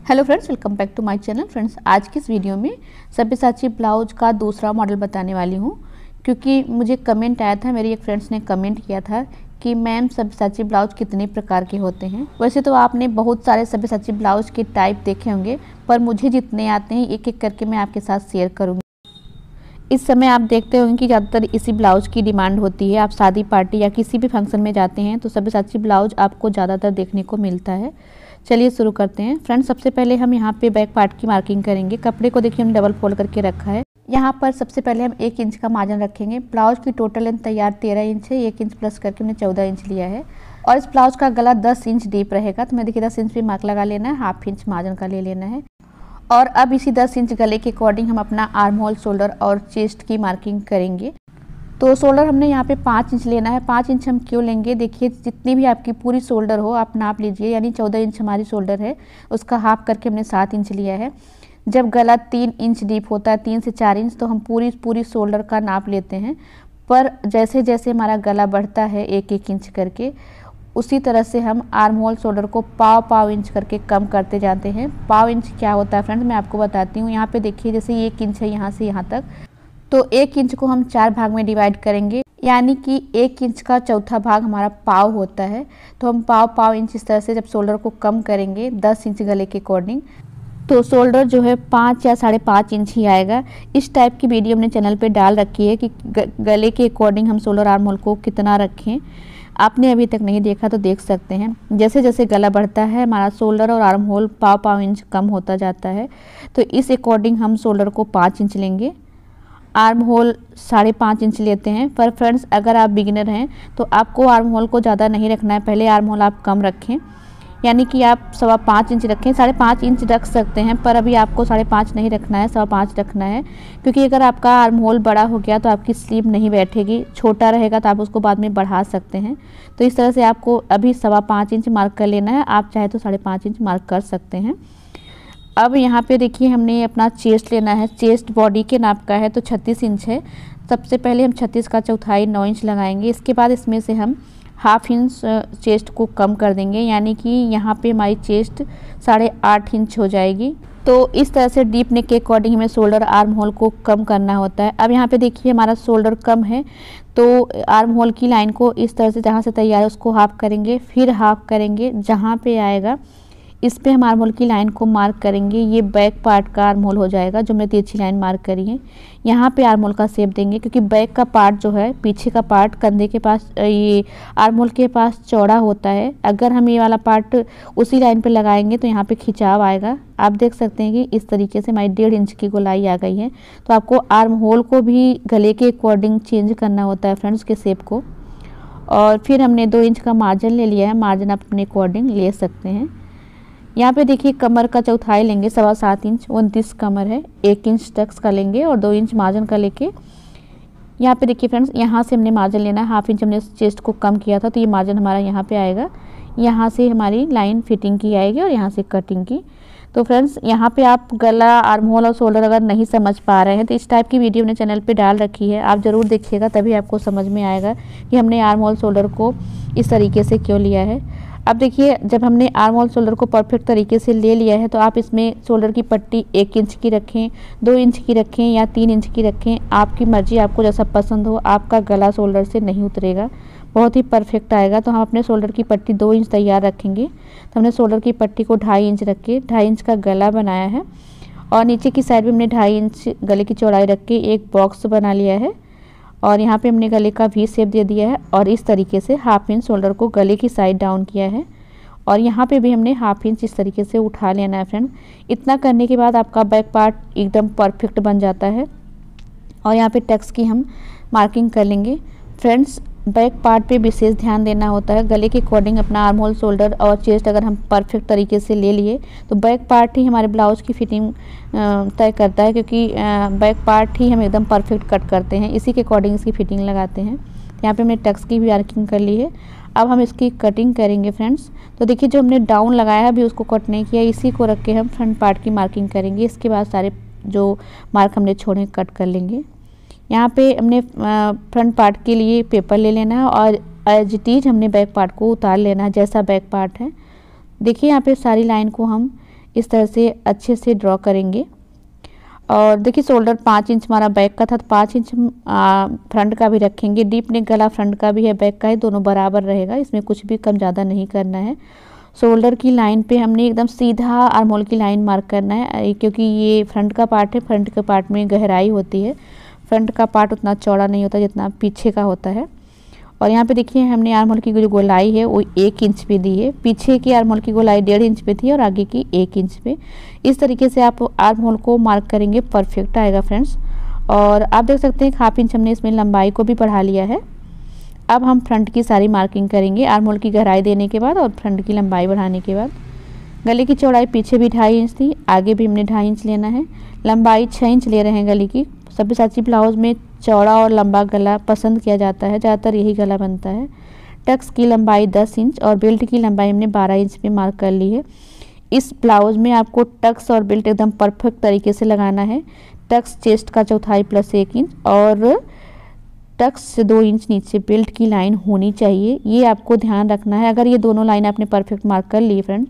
Hello friends, welcome back to my channel. Friends, आज की इस वीडियो में सब्यसाची ब्लाउज का दूसरा मॉडल बताने वाली हूँ, क्योंकि मुझे कमेंट आया था, मेरी एक फ्रेंड्स ने कमेंट किया था कि मैम सब्यसाची ब्लाउज कितने प्रकार के होते हैं। वैसे तो आपने बहुत सारे सब्यसाची ब्लाउज के टाइप देखे होंगे, पर मुझे जितने आते हैं एक एक करके मैं आपके साथ शेयर करूँगी। इस समय आप देखते होंगे कि ज़्यादातर इसी ब्लाउज की डिमांड होती है। आप शादी पार्टी या किसी भी फंक्शन में जाते हैं तो सब्यसाची ब्लाउज आपको ज़्यादातर देखने को मिलता है। चलिए शुरू करते हैं। फ्रेंड्स, सबसे पहले हम यहाँ पे बैक पार्ट की मार्किंग करेंगे। कपड़े को देखिए हम डबल फोल्ड करके रखा है। यहाँ पर सबसे पहले हम 1 इंच का मार्जिन रखेंगे। ब्लाउज की टोटल लेंथ तैयार 13 इंच है, 1 इंच प्लस करके हमने 14 इंच लिया है। और इस ब्लाउज का गला 10 इंच डीप रहेगा, तो मैं देखिए 10 इंच पे मार्क लगा लेना है, हाफ इंच मार्जिन का ले लेना है। और अब इसी 10 इंच गले के अकॉर्डिंग हम अपना आर्म होल, शोल्डर और चेस्ट की मार्किंग करेंगे। तो शोल्डर हमने यहाँ पे 5 इंच लेना है। 5 इंच हम क्यों लेंगे, देखिए जितनी भी आपकी पूरी शोल्डर हो आप नाप लीजिए, यानी 14 इंच हमारी शोल्डर है, उसका हाफ करके हमने 7 इंच लिया है। जब गला 3 इंच डीप होता है, 3 से 4 इंच, तो हम पूरी शोल्डर का नाप लेते हैं। पर जैसे जैसे हमारा गला बढ़ता है 1-1 इंच करके, उसी तरह से हम आर्म होल, शोल्डर को पाव इंच करके कम करते जाते हैं। पाव इंच क्या होता है फ्रेंड्स, मैं आपको बताती हूँ। यहाँ पे देखिए जैसे 1 इंच है यहाँ से यहाँ तक, तो 1 इंच को हम 4 भाग में डिवाइड करेंगे, यानी कि 1 इंच का चौथा भाग हमारा पाव होता है। तो हम पाव इंच इस तरह से जब शोल्डर को कम करेंगे 10 इंच गले के अकॉर्डिंग, तो शोल्डर जो है 5 या 5.5 इंच ही आएगा। इस टाइप की वीडियो हमने चैनल पे डाल रखी है कि गले के अकॉर्डिंग हम शोल्डर आर्म होल को कितना रखें। आपने अभी तक नहीं देखा तो देख सकते हैं। जैसे जैसे गला बढ़ता है हमारा शोल्डर और आर्म होल पाव इंच कम होता जाता है। तो इस अकॉर्डिंग हम शोल्डर को 5 इंच लेंगे, आर्म होल 5.5 इंच लेते हैं। पर फ्रेंड्स, अगर आप बिगिनर हैं तो आपको आर्म होल को ज़्यादा नहीं रखना है, पहले आर्म होल आप कम रखें, यानी कि आप 5.25 इंच रखें। 5.5 इंच रख सकते हैं, पर अभी आपको 5.5 नहीं रखना है, 5.25 रखना है, क्योंकि अगर आपका आर्म होल बड़ा हो गया तो आपकी स्लीव नहीं बैठेगी। छोटा रहेगा तो आप उसको बाद में बढ़ा सकते हैं। तो इस तरह से आपको अभी 5.25 इंच मार्क कर लेना है। आप चाहे तो 5.5 इंच मार्क कर सकते हैं। अब यहाँ पे देखिए हमने अपना चेस्ट लेना है। चेस्ट बॉडी के नाप का है तो 36 इंच है। सबसे पहले हम 36 का चौथाई 9 इंच लगाएंगे। इसके बाद इसमें से हम हाफ इंच चेस्ट को कम कर देंगे, यानी कि यहाँ पे हमारी चेस्ट 8.5 इंच हो जाएगी। तो इस तरह से डीप नेक के अकॉर्डिंग हमें शोल्डर आर्म होल को कम करना होता है। अब यहाँ पे देखिए हमारा शोल्डर कम है, तो आर्म होल की लाइन को इस तरह से जहाँ से तैयार है उसको हाफ करेंगे, फिर हाफ करेंगे। जहाँ पे आएगा इस पे हम आर्म होल की लाइन को मार्क करेंगे। ये बैक पार्ट का आर्म होल हो जाएगा, जो हमने तिरछी लाइन मार्क करी है। यहाँ पे आर्म होल का शेप देंगे, क्योंकि बैक का पार्ट जो है, पीछे का पार्ट कंधे के पास, ये आर्म होल के पास चौड़ा होता है। अगर हम ये वाला पार्ट उसी लाइन पे लगाएंगे तो यहाँ पे खिंचाव आएगा। आप देख सकते हैं कि इस तरीके से हमारी 1.5 इंच की गोलाई आ गई है। तो आपको आर्म होल को भी गले के अकॉर्डिंग चेंज करना होता है फ्रेंड्स, के शेप को। और फिर हमने 2 इंच का मार्जिन ले लिया है। मार्जिन आप अपने अकॉर्डिंग ले सकते हैं। यहाँ पे देखिए कमर का चौथाई लेंगे 7.25 इंच, 29 कमर है, 1 इंच टक्स का लेंगे और 2 इंच मार्जिन का लेके यहाँ पे देखिए फ्रेंड्स, यहाँ से हमने मार्जिन लेना है। हाफ इंच हमने चेस्ट को कम किया था, तो ये मार्जिन हमारा यहाँ पे आएगा। यहाँ से हमारी लाइन फिटिंग की आएगी और यहाँ से कटिंग की। तो फ्रेंड्स, यहाँ पे आप गला, आर्म होल और शोल्डर अगर नहीं समझ पा रहे हैं तो इस टाइप की वीडियो हमने चैनल पे डाल रखी है, आप ज़रूर देखिएगा, तभी आपको समझ में आएगा कि हमने आर्म होल, शोल्डर को इस तरीके से क्यों लिया है। अब देखिए जब हमने आर्म होल, शोल्डर को परफेक्ट तरीके से ले लिया है, तो आप इसमें शोल्डर की पट्टी 1 इंच की रखें, 2 इंच की रखें या 3 इंच की रखें, आपकी मर्जी, आपको जैसा पसंद हो। आपका गला शोल्डर से नहीं उतरेगा, बहुत ही परफेक्ट आएगा। तो हम अपने शोल्डर की पट्टी 2 इंच तैयार रखेंगे। तो हमने शोल्डर की पट्टी को 2.5 इंच रख के 2.5 इंच का गला बनाया है, और नीचे की साइड में हमने 2.5 इंच गले की चौड़ाई रख के एक बॉक्स बना लिया है। और यहाँ पे हमने गले का वी शेप दे दिया है, और इस तरीके से हाफ इंच शोल्डर को गले की साइड डाउन किया है, और यहाँ पे भी हमने हाफ इंच इस तरीके से उठा लेना है फ्रेंड। इतना करने के बाद आपका बैक पार्ट एकदम परफेक्ट बन जाता है। और यहाँ पे टक्स की हम मार्किंग कर लेंगे। फ्रेंड्स, बैक पार्ट पे विशेष ध्यान देना होता है। गले के अकॉर्डिंग अपना आर्म होल, शोल्डर और चेस्ट अगर हम परफेक्ट तरीके से ले लिए तो बैक पार्ट ही हमारे ब्लाउज़ की फिटिंग तय करता है, क्योंकि बैक पार्ट ही हम एकदम परफेक्ट कट करते हैं, इसी के अकॉर्डिंग इसकी फिटिंग लगाते हैं। यहाँ पे हमने टक्स की भी मार्किंग कर ली है। अब हम इसकी कटिंग करेंगे फ्रेंड्स। तो देखिए जो हमने डाउन लगाया है अभी उसको कट नहीं किया, इसी को रख के हम फ्रंट पार्ट की मार्किंग करेंगे। इसके बाद सारे जो मार्क हमने छोड़े कट कर लेंगे। यहाँ पे हमने फ्रंट पार्ट के लिए पेपर ले लेना है और एज इट इज हमने बैक पार्ट को उतार लेना है, जैसा बैक पार्ट है। देखिए यहाँ पे सारी लाइन को हम इस तरह से अच्छे से ड्रॉ करेंगे। और देखिए शोल्डर 5 इंच हमारा बैक का था, तो 5 इंच फ्रंट का भी रखेंगे। डीप नेक गला फ्रंट का भी है, बैक का है, दोनों बराबर रहेगा, इसमें कुछ भी कम ज़्यादा नहीं करना है। शोल्डर की लाइन पे हमने एकदम सीधा आर्म होल की लाइन मार्क करना है, क्योंकि ये फ्रंट का पार्ट है, फ्रंट के पार्ट में गहराई होती है, फ्रंट का पार्ट उतना चौड़ा नहीं होता जितना पीछे का होता है। और यहाँ पे देखिए हमने आर्म होल की जो गोलाई है वो 1 इंच पे दी है, पीछे की आर्म होल की गोलाई 1.5 इंच पे थी और आगे की 1 इंच पे। इस तरीके से आप आर्म होल को मार्क करेंगे, परफेक्ट आएगा फ्रेंड्स। और आप देख सकते हैं 1/2 इंच हमने इसमें लंबाई को भी बढ़ा लिया है। अब हम फ्रंट की सारी मार्किंग करेंगे, आर्म होल की गहराई देने के बाद और फ्रंट की लंबाई बढ़ाने के बाद। गले की चौड़ाई पीछे भी 2.5 इंच थी, आगे भी हमने 2.5 इंच लेना है। लंबाई 6 इंच ले रहे हैं गले की। सब्यसाची ब्लाउज में चौड़ा और लंबा गला पसंद किया जाता है, ज़्यादातर यही गला बनता है। टक्स की लंबाई 10 इंच और बेल्ट की लंबाई हमने 12 इंच पे मार्क कर ली है। इस ब्लाउज में आपको टक्स और बेल्ट एकदम परफेक्ट तरीके से लगाना है। टक्स चेस्ट का चौथाई प्लस 1 इंच और टक्स से 2 इंच नीचे बेल्ट की लाइन होनी चाहिए, ये आपको ध्यान रखना है। अगर ये दोनों लाइन आपने परफेक्ट मार्क कर ली फ्रेंड,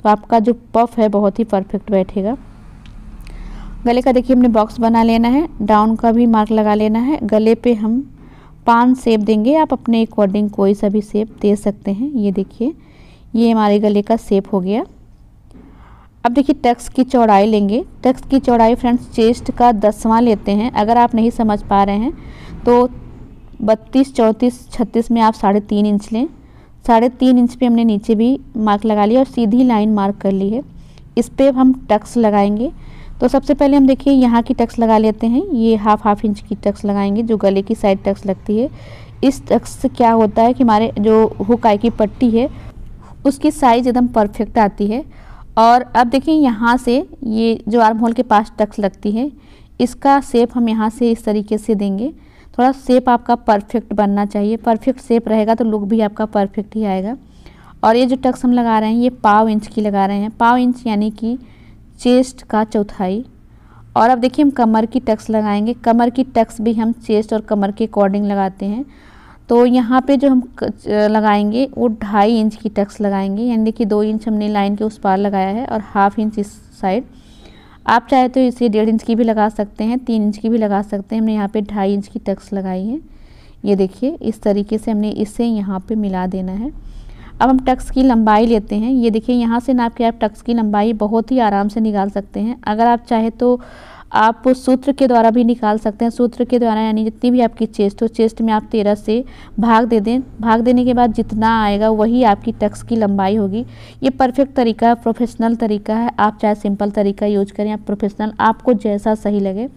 तो आपका जो पफ है बहुत ही परफेक्ट बैठेगा। गले का देखिए हमने बॉक्स बना लेना है, डाउन का भी मार्क लगा लेना है। गले पे हम 5 शेप देंगे, आप अपने अकॉर्डिंग कोई सा भी शेप दे सकते हैं। ये देखिए ये हमारे गले का शेप हो गया। अब देखिए टक्स की चौड़ाई लेंगे। टक्स की चौड़ाई फ्रेंड्स चेस्ट का 10वां लेते हैं। अगर आप नहीं समझ पा रहे हैं तो 32, 34, 36 में आप 3.5 इंच लें। 3.5 इंच पे हमने नीचे भी मार्क लगा लिया और सीधी लाइन मार्क कर ली है। इस पे हम टक्स लगाएंगे। तो सबसे पहले हम देखिए यहाँ की टक्स लगा लेते हैं। ये हाफ इंच की टक्स लगाएंगे, जो गले की साइड टक्स लगती है। इस टक्स से क्या होता है कि हमारे जो हुकाई की पट्टी है उसकी साइज एकदम परफेक्ट आती है। और अब देखिए यहाँ से ये जो आर्म होल के पास टक्स लगती है, इसका शेप हम यहाँ से इस तरीके से देंगे। थोड़ा शेप आपका परफेक्ट बनना चाहिए, परफेक्ट शेप रहेगा तो लुक भी आपका परफेक्ट ही आएगा। और ये जो टक्स हम लगा रहे हैं ये 1/4 इंच की लगा रहे हैं, 1/4 इंच यानी कि चेस्ट का चौथाई। और अब देखिए हम कमर की टक्स लगाएंगे। कमर की टक्स भी हम चेस्ट और कमर के अकॉर्डिंग लगाते हैं। तो यहाँ पे जो हम लगाएंगे वो 2.5 इंच की टक्स लगाएंगे, यानी देखिए 2 इंच हमने लाइन के उस पार लगाया है और हाफ इंच इस साइड। आप चाहे तो इसे 1.5 इंच की भी लगा सकते हैं, 3 इंच की भी लगा सकते हैं। हमने यहाँ पे 2.5 इंच की टक्स लगाई है। ये देखिए इस तरीके से हमने इसे यहाँ पे मिला देना है। अब हम टक्स की लंबाई लेते हैं। ये देखिए यहाँ से नाप के आप टक्स की लंबाई बहुत ही आराम से निकाल सकते हैं। अगर आप चाहे तो आप सूत्र के द्वारा भी निकाल सकते हैं। सूत्र के द्वारा यानी जितनी भी आपकी चेस्ट हो, चेस्ट में आप 13 से भाग दे दें। भाग देने के बाद जितना आएगा वही आपकी टक्स की लंबाई होगी। ये परफेक्ट तरीका है, प्रोफेशनल तरीका है। आप चाहे सिंपल तरीका यूज करें, आप प्रोफेशनल, आपको जैसा सही लगे।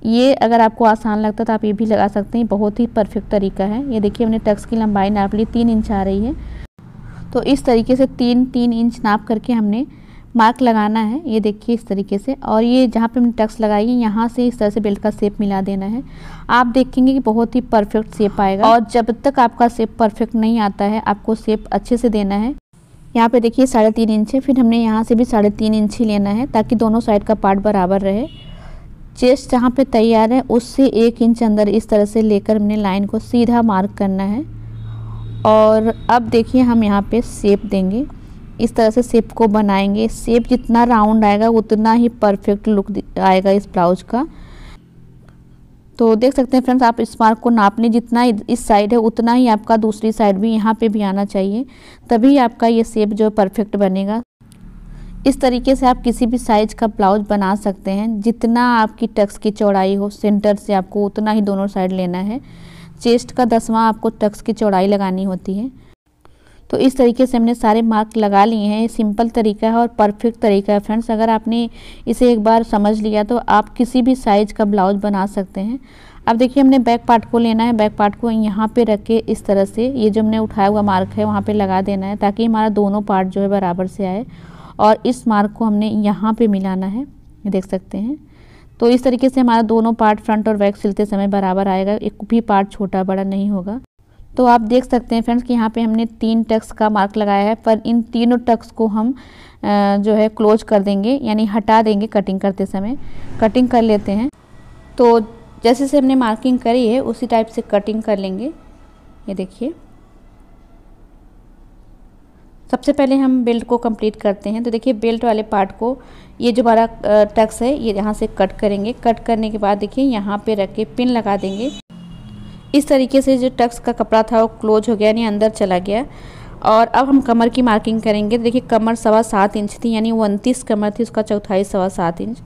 ये अगर आपको आसान लगता है तो आप ये भी लगा सकते हैं, बहुत ही परफेक्ट तरीका है। ये देखिए हमने टक्स की लंबाई नाप ली, 3 इंच आ रही है। तो इस तरीके से 3-3 इंच नाप करके हमने मार्क लगाना है। ये देखिए इस तरीके से। और ये जहाँ पे हमने टक्स लगाई है यहाँ से इस तरह से बेल्ट का शेप मिला देना है। आप देखेंगे कि बहुत ही परफेक्ट शेप आएगा। और जब तक आपका शेप परफेक्ट नहीं आता है, आपको शेप अच्छे से देना है। यहाँ पे देखिए 3.5 इंच है, फिर हमने यहाँ से भी 3.5 इंच ही लेना है ताकि दोनों साइड का पार्ट बराबर रहे। चेस्ट जहाँ पे तैयार है उससे 1 इंच अंदर इस तरह से लेकर हमने लाइन को सीधा मार्क करना है। और अब देखिए हम यहाँ पे शेप देंगे, इस तरह से शेप को बनाएंगे। शेप जितना राउंड आएगा उतना ही परफेक्ट लुक आएगा इस ब्लाउज का। तो देख सकते हैं फ्रेंड्स, आप इस मार्क को नाप लें, जितना इस साइड है उतना ही आपका दूसरी साइड भी यहाँ पे भी आना चाहिए, तभी आपका ये शेप जो परफेक्ट बनेगा। इस तरीके से आप किसी भी साइज का ब्लाउज बना सकते हैं। जितना आपकी टक्स की चौड़ाई हो, सेंटर से आपको उतना ही दोनों साइड लेना है। चेस्ट का 10वां आपको टक्स की चौड़ाई लगानी होती है। तो इस तरीके से हमने सारे मार्क लगा लिए हैं। ये सिंपल तरीका है और परफेक्ट तरीका है फ्रेंड्स। अगर आपने इसे एक बार समझ लिया तो आप किसी भी साइज का ब्लाउज बना सकते हैं। अब देखिए हमने बैक पार्ट को लेना है। बैक पार्ट को यहाँ पे रख के इस तरह से ये जो हमने उठाया हुआ मार्क है वहाँ पे लगा देना है, ताकि हमारा दोनों पार्ट जो है बराबर से आए। और इस मार्क को हमने यहाँ पे मिलाना है, ये देख सकते हैं। तो इस तरीके से हमारा दोनों पार्ट फ्रंट और बैक सिलते समय बराबर आएगा, एक भी पार्ट छोटा बड़ा नहीं होगा। तो आप देख सकते हैं फ्रेंड्स कि यहाँ पे हमने 3 टक्स का मार्क लगाया है, पर इन तीनों टक्स को हम जो है क्लोज कर देंगे, यानी हटा देंगे कटिंग करते समय। कटिंग कर लेते हैं। तो जैसे से हमने मार्किंग करी है उसी टाइप से कटिंग कर लेंगे। ये देखिए सबसे पहले हम बेल्ट को कंप्लीट करते हैं। तो देखिए बेल्ट वाले पार्ट को, ये जो हमारा टक्स है ये यहाँ से कट करेंगे। कट करने के बाद देखिए यहाँ पे रख के पिन लगा देंगे। इस तरीके से जो टक्स का कपड़ा था वो क्लोज हो गया, यानी अंदर चला गया। और अब हम कमर की मार्किंग करेंगे। देखिए कमर 7.25 इंच थी, यानी 29 कमर थी, उसका चौथाई 7.25 इंच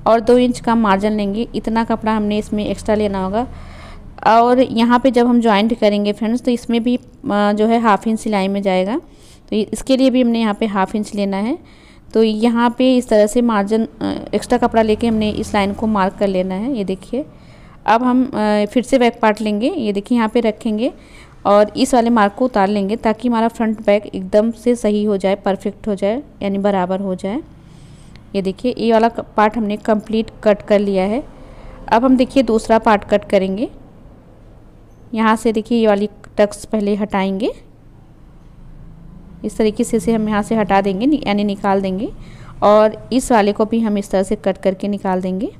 और 2 इंच का मार्जिन लेंगे। इतना कपड़ा हमने इसमें एक्स्ट्रा लेना होगा। और यहाँ पे जब हम जॉइंट करेंगे फ्रेंड्स, तो इसमें भी जो है 1/2 इंच सिलाई में जाएगा। तो इसके लिए भी हमने यहाँ पे 1/2 इंच लेना है। तो यहाँ पे इस तरह से मार्जिन एक्स्ट्रा कपड़ा लेके हमने इस लाइन को मार्क कर लेना है। ये देखिए अब हम फिर से बैक पार्ट लेंगे। ये देखिए यहाँ पे रखेंगे और इस वाले मार्क को उतार लेंगे ताकि हमारा फ्रंट बैक एकदम से सही हो जाए, परफेक्ट हो जाए, यानी बराबर हो जाए। ये देखिए ये वाला पार्ट हमने कंप्लीट कट कर लिया है। अब हम देखिए दूसरा पार्ट कट करेंगे। यहाँ से देखिए ये वाली टक्स पहले हटाएंगे। इस तरीके से हम यहाँ से हटा देंगे, यानी निकाल देंगे। और इस वाले को भी हम इस तरह से कट करके निकाल देंगे।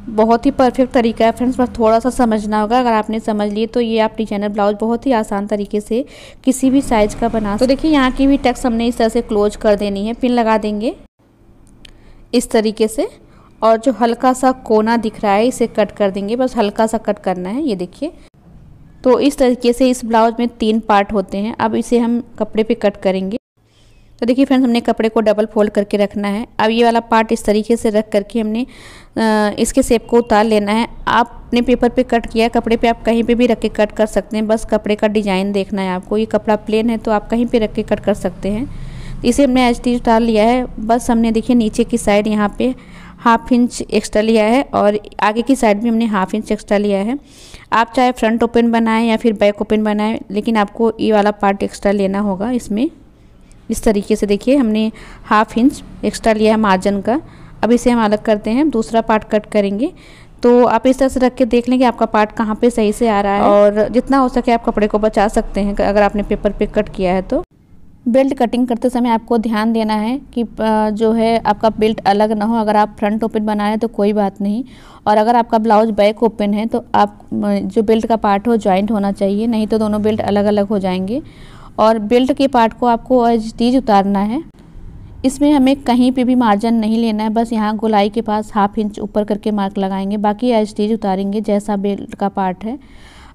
बहुत ही परफेक्ट तरीका है फ्रेंड्स, बस थोड़ा सा समझना होगा। अगर आपने समझ लिए तो ये आप डिजाइनर ब्लाउज बहुत ही आसान तरीके से किसी भी साइज का बना। तो देखिए यहाँ की भी टक्स हमने इस तरह से क्लोज कर देनी है। पिन लगा देंगे इस तरीके से और जो हल्का सा कोना दिख रहा है इसे कट कर देंगे, बस हल्का सा कट करना है। ये देखिए तो इस तरीके से इस ब्लाउज में 3 पार्ट होते हैं। अब इसे हम कपड़े पे कट करेंगे। तो देखिए फ्रेंड्स हमने कपड़े को डबल फोल्ड करके रखना है। अब ये वाला पार्ट इस तरीके से रख करके हमने इसके शेप को उतार लेना है। आपने पेपर पे कट किया, कपड़े पे आप कहीं पे भी रख के कट कर सकते हैं, बस कपड़े का डिज़ाइन देखना है आपको। ये कपड़ा प्लेन है तो आप कहीं पे रख के कट कर सकते हैं। इसे हमने एज टीज उतार लिया है। बस हमने देखिए नीचे की साइड यहाँ पे 1/2 इंच एक्स्ट्रा लिया है और आगे की साइड भी हमने 1/2 इंच एक्स्ट्रा लिया है। आप चाहे फ्रंट ओपन बनाएं या फिर बैक ओपन बनाएं, लेकिन आपको ये वाला पार्ट एक्स्ट्रा लेना होगा इसमें। इस तरीके से देखिए हमने 1/2 इंच एक्स्ट्रा लिया है मार्जिन का। अब इसे हम अलग करते हैं, दूसरा पार्ट कट करेंगे। तो आप इस तरह से रख के देख लें कि आपका पार्ट कहाँ पे सही से आ रहा है और जितना हो सके आप कपड़े को बचा सकते हैं अगर आपने पेपर पे कट किया है तो। बेल्ट कटिंग करते समय आपको ध्यान देना है कि जो है आपका बेल्ट अलग ना हो। अगर आप फ्रंट ओपन बना रहे हैं तो कोई बात नहीं, और अगर आपका ब्लाउज बैक ओपन है तो आप जो बेल्ट का पार्ट हो जॉइंट होना चाहिए, नहीं तो दोनों बेल्ट अलग अलग हो जाएंगे। और बेल्ट के पार्ट को आपको एज टीज उतारना है। इसमें हमें कहीं पे भी मार्जिन नहीं लेना है, बस यहाँ गोलाई के पास 1/2 इंच ऊपर करके मार्क लगाएंगे, बाकी एज टीज उतारेंगे जैसा बेल्ट का पार्ट है।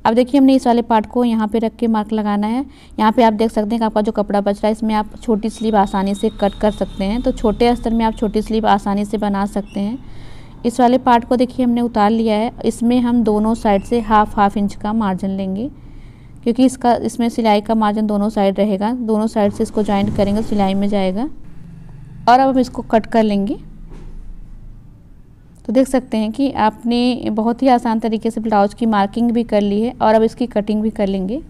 अब देखिए हमने इस वाले पार्ट को यहाँ पे रख के मार्क लगाना है। यहाँ पे आप देख सकते हैं कि आपका जो कपड़ा बच रहा है इसमें आप छोटी स्लीव आसानी से कट कर सकते हैं। तो छोटे अस्तर में आप छोटी स्लीव आसानी से बना सकते हैं। इस वाले पार्ट को देखिए हमने उतार लिया है। इसमें हम दोनों साइड से 1/2 इंच का मार्जिन लेंगे, क्योंकि इसमें सिलाई का मार्जिन दोनों साइड रहेगा। दोनों साइड से इसको जॉइंट करेंगे, सिलाई में जाएगा। और अब हम इसको कट कर लेंगे। तो देख सकते हैं कि आपने बहुत ही आसान तरीके से ब्लाउज की मार्किंग भी कर ली है और अब इसकी कटिंग भी कर लेंगे।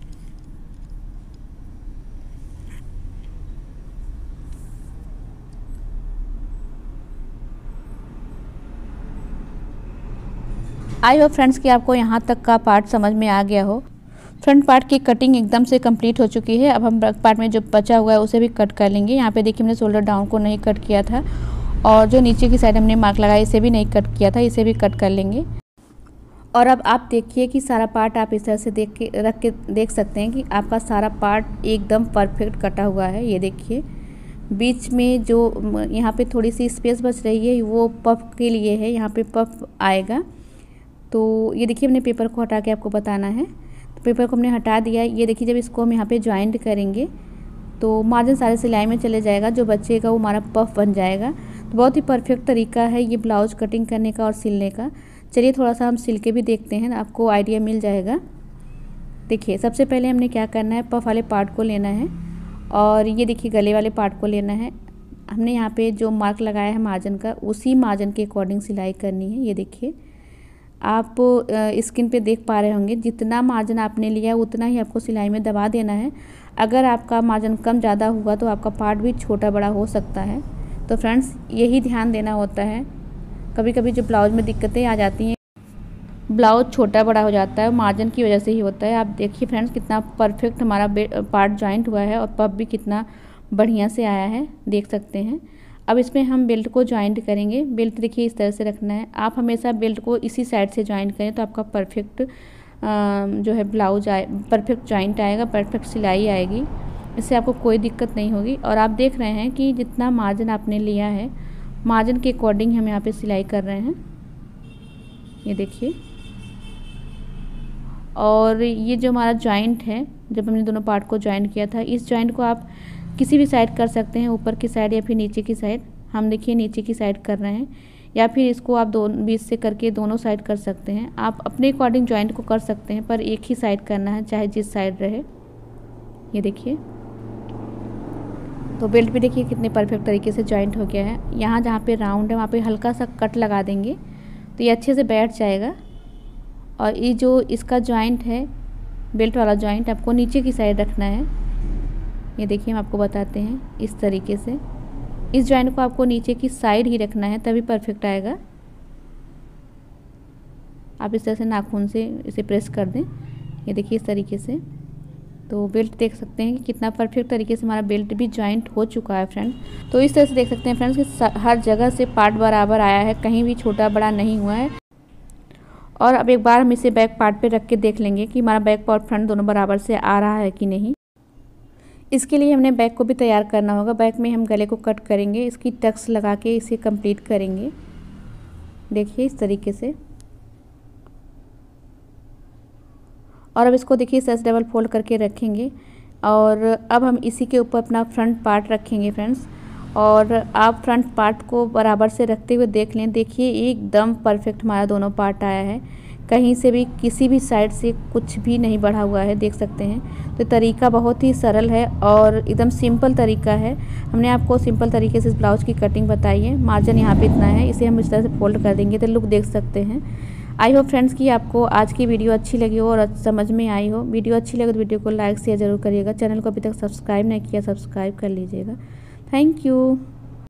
आई होप फ्रेंड्स कि आपको यहाँ तक का पार्ट समझ में आ गया हो। फ्रंट पार्ट की कटिंग एकदम से कंप्लीट हो चुकी है। अब हम बैक पार्ट में जो बचा हुआ है उसे भी कट कर लेंगे। यहाँ पे देखिए हमने शोल्डर डाउन को नहीं कट किया था और जो नीचे की साइड हमने मार्क लगाया इसे भी नहीं कट किया था, इसे भी कट कर लेंगे। और अब आप देखिए कि सारा पार्ट आप इस तरह से देख सकते हैं कि आपका सारा पार्ट एकदम परफेक्ट कटा हुआ है। ये देखिए बीच में जो यहाँ पे थोड़ी सी स्पेस बच रही है वो पफ के लिए है, यहाँ पे पफ आएगा। तो ये देखिए हमने पेपर को हटा के आपको बताना है। तो पेपर को हमने हटा दिया। ये देखिए जब इसको हम यहाँ पे ज्वाइंट करेंगे तो मार्जिन सारे सिलाई में चले जाएगा, जो बचेगा वो हमारा पफ बन जाएगा। तो बहुत ही परफेक्ट तरीका है ये ब्लाउज कटिंग करने का और सिलने का। चलिए थोड़ा सा हम सिल के भी देखते हैं, आपको आइडिया मिल जाएगा। देखिए सबसे पहले हमने क्या करना है, पफ वाले पार्ट को लेना है और ये देखिए गले वाले पार्ट को लेना है। हमने यहाँ पे जो मार्क लगाया है मार्जिन का, उसी मार्जिन के अकॉर्डिंग सिलाई करनी है। ये देखिए आप स्क्रीन पे देख पा रहे होंगे, जितना मार्जिन आपने लिया उतना ही आपको सिलाई में दबा देना है। अगर आपका मार्जिन कम ज़्यादा हुआ तो आपका पार्ट भी छोटा बड़ा हो सकता है। तो फ्रेंड्स यही ध्यान देना होता है। कभी कभी जो ब्लाउज में दिक्कतें आ जाती हैं, ब्लाउज छोटा बड़ा हो जाता है, मार्जिन की वजह से ही होता है। आप देखिए फ्रेंड्स कितना परफेक्ट हमारा पार्ट जॉइंट हुआ है और पफ भी कितना बढ़िया से आया है, देख सकते हैं। अब इसमें हम बेल्ट को जॉइंट करेंगे। बेल्ट देखिए इस तरह से रखना है। आप हमेशा बेल्ट को इसी साइड से जॉइंट करें तो आपका परफेक्ट जो है ब्लाउज परफेक्ट जॉइंट आएगा, परफेक्ट सिलाई आएगी। इससे आपको कोई दिक्कत नहीं होगी। और आप देख रहे हैं कि जितना मार्जिन आपने लिया है, मार्जिन के अकॉर्डिंग हम यहाँ पे सिलाई कर रहे हैं, ये देखिए। और ये जो हमारा जॉइंट है, जब हमने दोनों पार्ट को जॉइंट किया था, इस जॉइंट को आप किसी भी साइड कर सकते हैं, ऊपर की साइड या फिर नीचे की साइड। हम देखिए नीचे की साइड कर रहे हैं, या फिर इसको आप बीच से करके दोनों साइड कर सकते हैं। आप अपने अकॉर्डिंग जॉइंट को कर सकते हैं, पर एक ही साइड करना है, चाहे जिस साइड रहे। ये देखिए, तो बेल्ट भी देखिए कितने परफेक्ट तरीके से जॉइंट हो गया है। यहाँ जहाँ पे राउंड है वहाँ पे हल्का सा कट लगा देंगे तो ये अच्छे से बैठ जाएगा। और ये जो इसका जॉइंट है, बेल्ट वाला जॉइंट, आपको नीचे की साइड रखना है। ये देखिए हम आपको बताते हैं, इस तरीके से इस जॉइंट को आपको नीचे की साइड ही रखना है, तभी परफेक्ट आएगा। आप इस तरह से नाखून से इसे प्रेस कर दें, ये देखिए इस तरीके से। तो बेल्ट देख सकते हैं कि कितना परफेक्ट तरीके से हमारा बेल्ट भी जॉइंट हो चुका है फ्रेंड। तो इस तरह से देख सकते हैं फ्रेंड्स कि हर जगह से पार्ट बराबर आया है, कहीं भी छोटा बड़ा नहीं हुआ है। और अब एक बार हम इसे बैक पार्ट पे रख के देख लेंगे कि हमारा बैक और फ्रंट दोनों बराबर से आ रहा है कि नहीं। इसके लिए हमने बैक को भी तैयार करना होगा। बैक में हम गले को कट करेंगे, इसकी टक्स लगा के इसे कंप्लीट करेंगे। देखिए इस तरीके से। और अब इसको देखिए सच डबल फोल्ड करके रखेंगे। और अब हम इसी के ऊपर अपना फ्रंट पार्ट रखेंगे फ्रेंड्स। और आप फ्रंट पार्ट को बराबर से रखते हुए देख लें, देखिए एकदम परफेक्ट हमारा दोनों पार्ट आया है। कहीं से भी किसी भी साइड से कुछ भी नहीं बढ़ा हुआ है, देख सकते हैं। तो तरीका बहुत ही सरल है और एकदम सिंपल तरीका है। हमने आपको सिंपल तरीके से इस ब्लाउज की कटिंग बताई है। मार्जिन यहाँ पे इतना है, इसे हम इस तरह से फोल्ड कर देंगे तो लुक देख सकते हैं। आई होप फ्रेंड्स कि आपको आज की वीडियो अच्छी लगी हो और समझ में आई हो। वीडियो अच्छी लगे तो वीडियो को लाइक शेयर जरूर करिएगा। चैनल को अभी तक सब्सक्राइब नहीं किया, सब्सक्राइब कर लीजिएगा। Thank you.